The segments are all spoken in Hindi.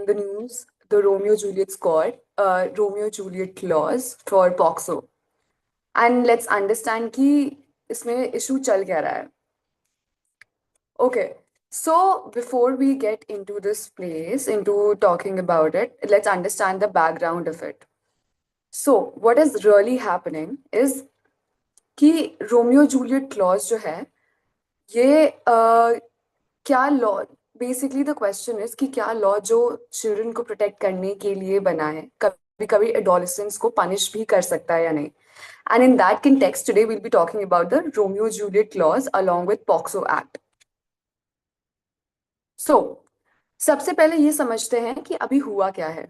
the news, the Romeo Juliet squad, Romeo Juliet clause for POCSO. And let's understand कि इसमें issue चल क्या रहा है. Okay, so before we get into this place, into talking about it, let's understand the background of it. So what is really happening is कि Romeo Juliet clause जो है ये क्या law basically the question is कि क्या लॉ जो चिल्ड्रन को प्रोटेक्ट करने के लिए बना है कभी कभी एडोलेसेंट्स को पनिश भी कर सकता है या नहीं. And in that context today will be talking about the Romeo Juliet clause along with POCSO act. So सबसे पहले ये समझते हैं कि अभी हुआ क्या है.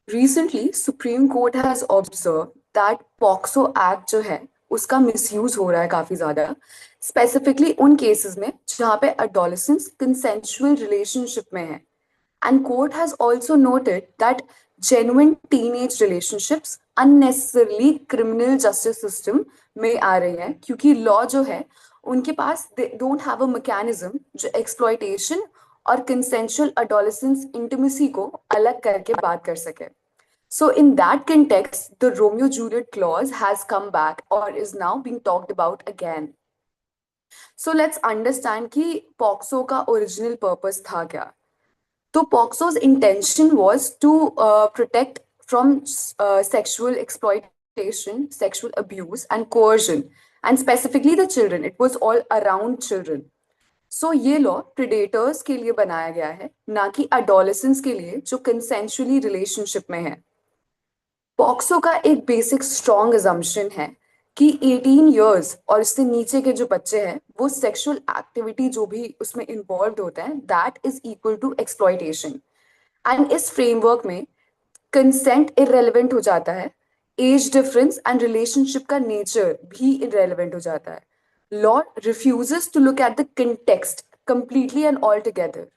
Recently supreme court has observe that POCSO act जो है उसका मिसयूज हो रहा है काफी ज्यादा, स्पेसिफिकली उन केसेस में जहां पे एडोलेसेंट्स कंसेंशुअल रिलेशनशिप में है. And court has also noted that genuine teenage relationships unnecessarily criminal justice system में आ रही हैं क्योंकि लॉ जो है उनके पास they don't have a mechanism जो एक्सप्लॉयटेशन और कंसेंशुअल एडोलेसेंस इंटिमेसी को अलग करके बात कर सके. So in that context, the Romeo Juliet clause has come back or is now being talked about again. So let's understand कि POCSO का original purpose था क्या. तो POCSO's intention was to protect from sexual exploitation, sexual abuse and coercion, and specifically the children. It was all around children. So ये लॉ प्रेडेटर्स के लिए बनाया गया है, ना कि adolescents के लिए जो consensually relationship में है. पॉक्सो का एक बेसिक स्ट्रॉन्ग अजम्पशन है कि 18 इयर्स और इससे नीचे के जो बच्चे हैं वो सेक्सुअल एक्टिविटी जो भी उसमें इन्वॉल्व होता है that is equal to exploitation. And इस फ्रेमवर्क में कंसेंट इररेलेवेंट हो जाता है, एज डिफरेंस एंड रिलेशनशिप का नेचर भी इररेलेवेंट हो जाता है. Law refuses to look at the context completely and all together.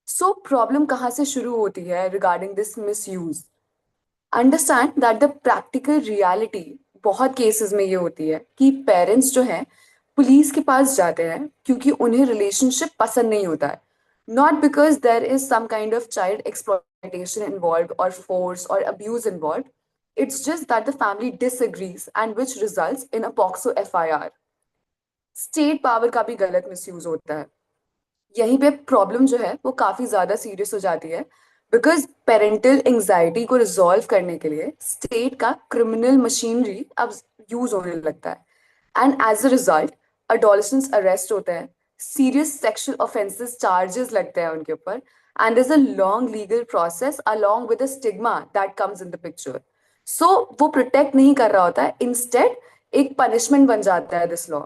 So problem कहाँ से शुरू होती है regarding this misuse. Understand that the practical reality बहुत केसेस में ये होती है कि पेरेंट्स जो हैं पुलिस के पास जाते हैं क्योंकि उन्हें रिलेशनशिप पसंद नहीं होता है, not because there is some kind of child exploitation involve और फोर्स और abuse involve. It's just that the family disagrees and which results in a POCSO FIR. State power का भी गलत मिसयूज होता है. यहीं पे प्रॉब्लम जो है वो काफी ज्यादा सीरियस हो जाती है बिकॉज पेरेंटल एंजाइटी को रिजॉल्व करने के लिए स्टेट का क्रिमिनल मशीनरी अब यूज होने लगता है. And as a result adolescents arrest होते हैं, सीरियस सेक्सुअल ऑफेंसेस चार्जेस लगते हैं उनके ऊपर, and there's a long legal process along with the stigma that comes in the picture. So वो प्रोटेक्ट नहीं कर रहा होता है, इंस्टेड एक पनिशमेंट बन जाता है this law.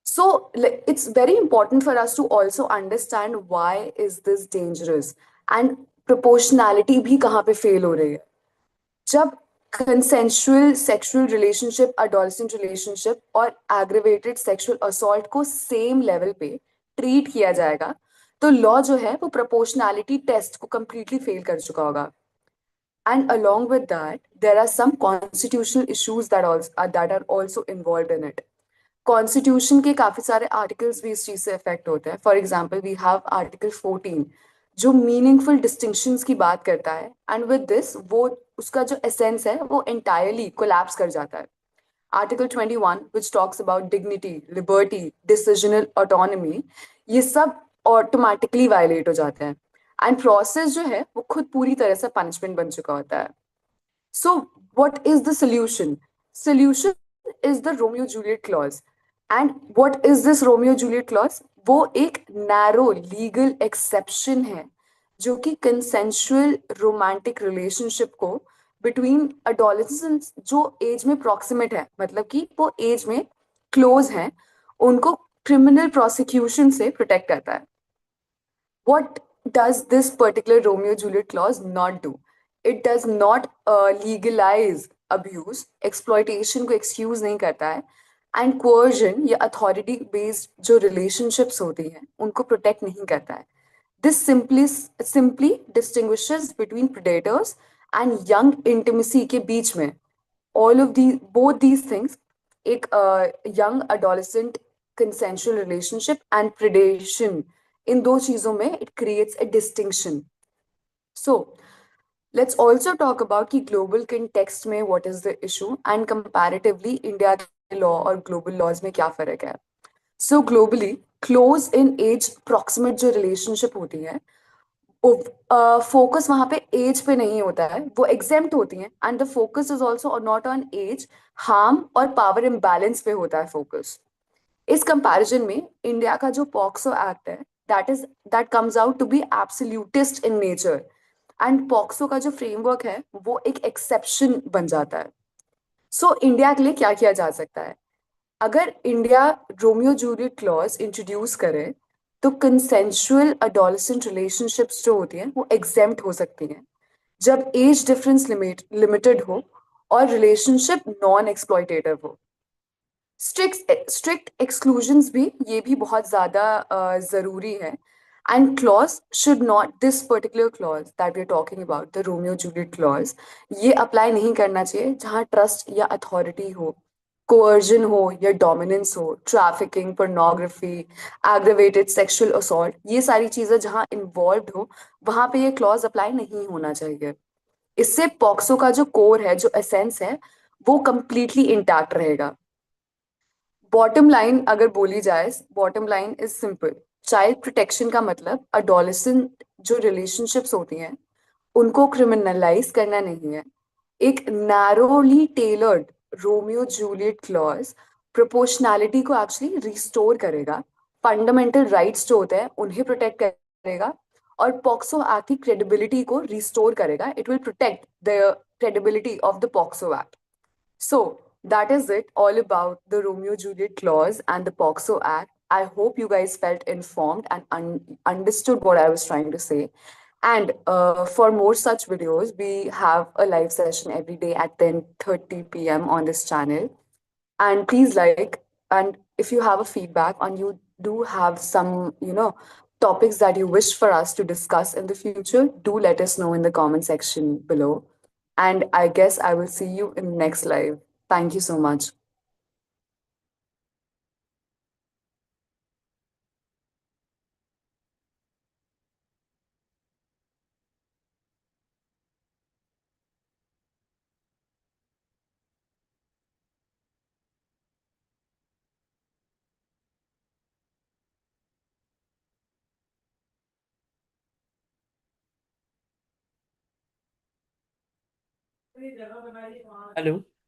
So it's very important for us to also understand why is this dangerous and proportionality भी कहाँ पे fail हो रही है. जब consensual sexual relationship, adolescent relationship और aggravated sexual assault को same level पे treat किया जाएगा तो law जो है वो proportionality test को completely fail कर चुका होगा. And along with that, there are some constitutional issues that are also involved in it. Constitution के काफी सारे आर्टिकल्स भी इस चीज से इफेक्ट होते हैं. For example we have article 14 जो मीनिंगफुल डिस्टिंक्शंस की बात करता है, एंड विद दिस वो उसका जो एसेंस है वो एंटायरली कोलैप्स कर जाता है. Article 21 which talks about dignity, liberty, decisional autonomy, ये सब ऑटोमेटिकली वायलेट हो जाते हैं. एंड प्रोसेस जो है वो खुद पूरी तरह से पनिशमेंट बन चुका होता है. So what is the solution? Solution is the Romeo Juliet clause. And what is this Romeo Juliet clause? वो एक narrow legal exception है जो कि consensual romantic relationship को between adolescents जो age में proximate है, मतलब कि वो age में close हैं, उनको criminal prosecution से protect करता है. What does this particular Romeo Juliet clause not do? It does not legalize abuse, exploitation को excuse नहीं करता है, and coercion या authority based जो relationships होती हैं उनको protect नहीं करता है. This simply distinguishes between predators and young intimacy के बीच में. Both these things, एक young adolescent consensual relationship and predation, इन दो चीजों में it creates a distinction. So let's also talk about कि global context में what is the issue and comparatively India के law और global laws में क्या फर्क है. So globally, close in age proximate जो relationship होती है, फोकस वहां पे एज पे नहीं होता है, वो एग्जेम्प्ट होती हैं and the focus is also not on age, harm और पावर इम्बैलेंस पे होता है फोकस. इस कंपैरिजन में इंडिया का जो पॉक्सो एक्ट है, that comes out to be absolutist in nature and POCSO का जो फ्रेमवर्क है वो एक एक्सेप्शन बन जाता है. सो इंडिया के लिए क्या किया जा सकता है? अगर India Romeo Juliet clause introduce करे तो कंसेंसुअल अडोलेसेंट रिलेशनशिप्स जो होती हैं वो एग्जेम्प्ट हो सकती हैं जब एज डिफरेंस लिमिटेड हो और रिलेशनशिप नॉन एक्सप्लॉयटेटिव हो. स्ट्रिक्ट एक्सक्लूजन्स भी, ये भी बहुत ज्यादा जरूरी है. And clause should not, this particular clause that we are talking about the Romeo Juliet clause, ये अप्लाई नहीं करना चाहिए जहां ट्रस्ट या अथॉरिटी हो, कोअर्जन हो या डोमिनेंस हो, trafficking, pornography, aggravated sexual assault, ये सारी चीजें जहां इन्वॉल्व हो, वहां पे ये क्लॉज अप्लाई नहीं होना चाहिए. इससे पॉक्सो का जो कोर है, जो एसेंस है, वो कंप्लीटली इंटैक्ट रहेगा. बॉटम लाइन अगर बोली जाए, bottom line is simple. Child protection का मतलब अडोलेसेंट जो रिलेशनशिप्स होती हैं उनको क्रिमिनलाइज करना नहीं है. एक narrowly tailored Romeo Juliet clause proportionality को एक्चुअली रिस्टोर करेगा, फंडामेंटल राइट्स जो होते हैं उन्हें प्रोटेक्ट करेगा और पॉक्सो एक्ट की क्रेडिबिलिटी को रिस्टोर करेगा. It will protect the credibility of the POCSO act. So that is it, all about the Romeo Juliet clause and the POCSO Act. I hope you guys felt informed and understood what I was trying to say. And for more such videos, we have a live session every day at 10:30 p.m. on this channel. And please like, and if you have a feedback and you do have some, topics that you wish for us to discuss in the future, do let us know in the comment section below. And I guess I will see you in next live. Thank you so much. Hello.